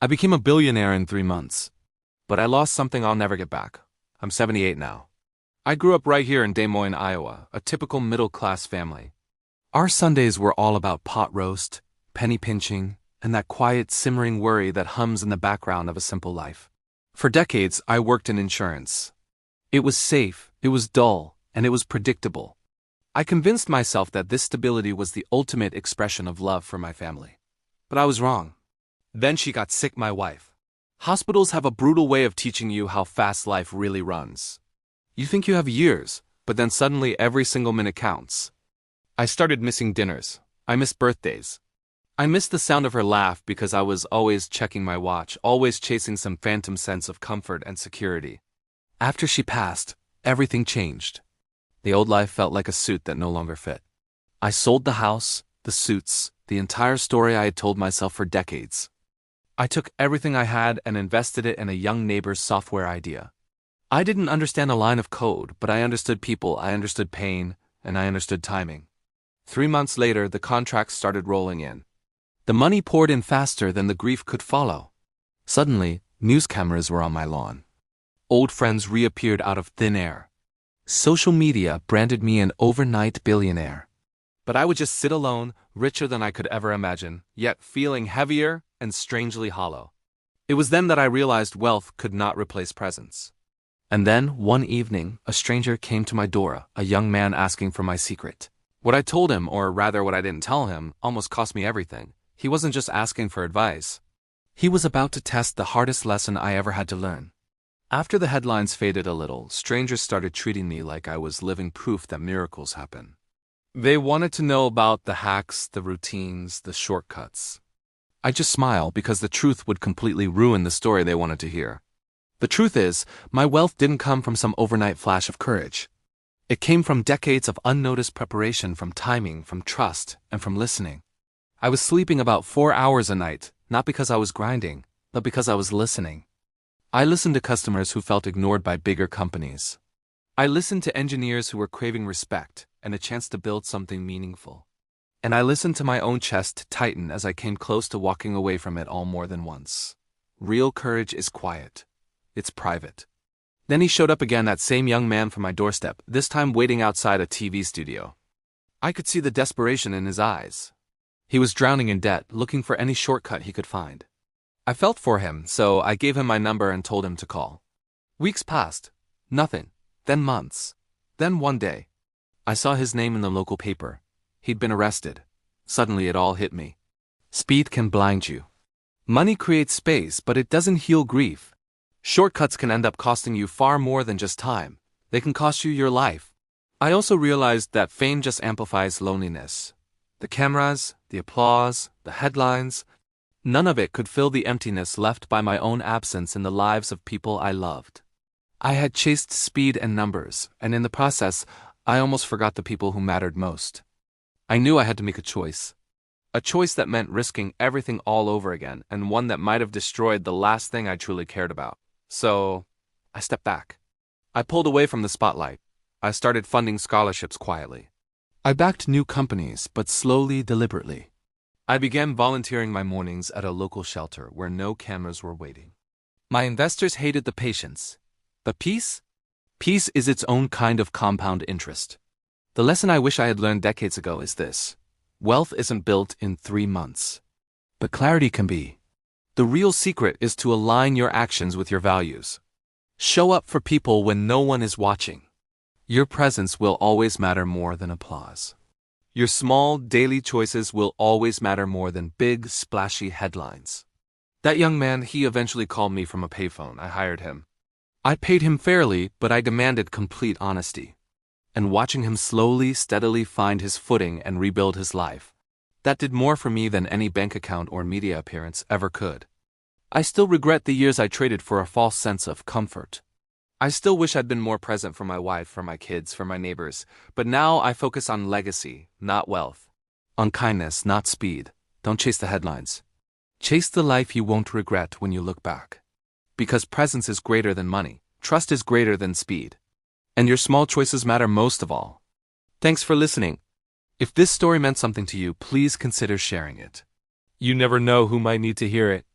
I became a billionaire in 3 months. But I lost something I'll never get back. I'm 78 now. I grew up right here in Des Moines, Iowa, a typical middle-class family. Our Sundays were all about pot roast, penny pinching, and that quiet, simmering worry that hums in the background of a simple life. For decades, I worked in insurance. It was safe, it was dull, and it was predictable. I convinced myself that this stability was the ultimate expression of love for my family. But I was wrong. Then she got sick, my wife. Hospitals have a brutal way of teaching you how fast life really runs. You think you have years, but then suddenly every single minute counts. I started missing dinners. I missed birthdays. I missed the sound of her laugh because I was always checking my watch, always chasing some phantom sense of comfort and security. After she passed, everything changed. The old life felt like a suit that no longer fit. I sold the house, the suits, the entire story I had told myself for decades. I took everything I had and invested it in a young neighbor's software idea. I didn't understand a line of code, but I understood people, I understood pain, and I understood timing. 3 months later, the contracts started rolling in. The money poured in faster than the grief could follow. Suddenly, news cameras were on my lawn. Old friends reappeared out of thin air. Social media branded me an overnight billionaire. But I would just sit alone, richer than I could ever imagine, yet feeling heavier and strangely hollow. It was then that I realized wealth could not replace presence. And then, one evening, a stranger came to my door, a young man asking for my secret. What I told him, or rather what I didn't tell him, almost cost me everything. He wasn't just asking for advice. He was about to test the hardest lesson I ever had to learn. After the headlines faded a little, strangers started treating me like I was living proof that miracles happen. They wanted to know about the hacks, the routines, the shortcuts. I just smiled because the truth would completely ruin the story they wanted to hear. The truth is, my wealth didn't come from some overnight flash of courage. It came from decades of unnoticed preparation, from timing, from trust, and from listening. I was sleeping about 4 hours a night, not because I was grinding, but because I was listening. I listened to customers who felt ignored by bigger companies. I listened to engineers who were craving respect and a chance to build something meaningful. And I listened to my own chest tighten as I came close to walking away from it all more than once. Real courage is quiet. It's private. Then he showed up again, that same young man from my doorstep, this time waiting outside a TV studio. I could see the desperation in his eyes. He was drowning in debt, looking for any shortcut he could find. I felt for him, so I gave him my number and told him to call. Weeks passed. Nothing. Then months. Then one day, I saw his name in the local paper. He'd been arrested. Suddenly it all hit me. Speed can blind you. Money creates space, but it doesn't heal grief. Shortcuts can end up costing you far more than just time. They can cost you your life. I also realized that fame just amplifies loneliness. The cameras, the applause, the headlines, none of it could fill the emptiness left by my own absence in the lives of people I loved. I had chased speed and numbers, and in the process, I almost forgot the people who mattered most. I knew I had to make a choice. A choice that meant risking everything all over again, and one that might have destroyed the last thing I truly cared about. So, I stepped back. I pulled away from the spotlight. I started funding scholarships quietly. I backed new companies, but slowly, deliberately. I began volunteering my mornings at a local shelter where no cameras were waiting. My investors hated the patience. But peace? Peace is its own kind of compound interest. The lesson I wish I had learned decades ago is this. Wealth isn't built in 3 months. But clarity can be. The real secret is to align your actions with your values. Show up for people when no one is watching. Your presence will always matter more than applause. Your small, daily choices will always matter more than big, splashy headlines. That young man, he eventually called me from a payphone. I hired him. I paid him fairly, but I demanded complete honesty. And watching him slowly, steadily find his footing and rebuild his life, that did more for me than any bank account or media appearance ever could. I still regret the years I traded for a false sense of comfort. I still wish I'd been more present for my wife, for my kids, for my neighbors, but now I focus on legacy, not wealth. On kindness, not speed. Don't chase the headlines. Chase the life you won't regret when you look back. Because presence is greater than money, trust is greater than speed. And your small choices matter most of all. Thanks for listening. If this story meant something to you, please consider sharing it. You never know who might need to hear it.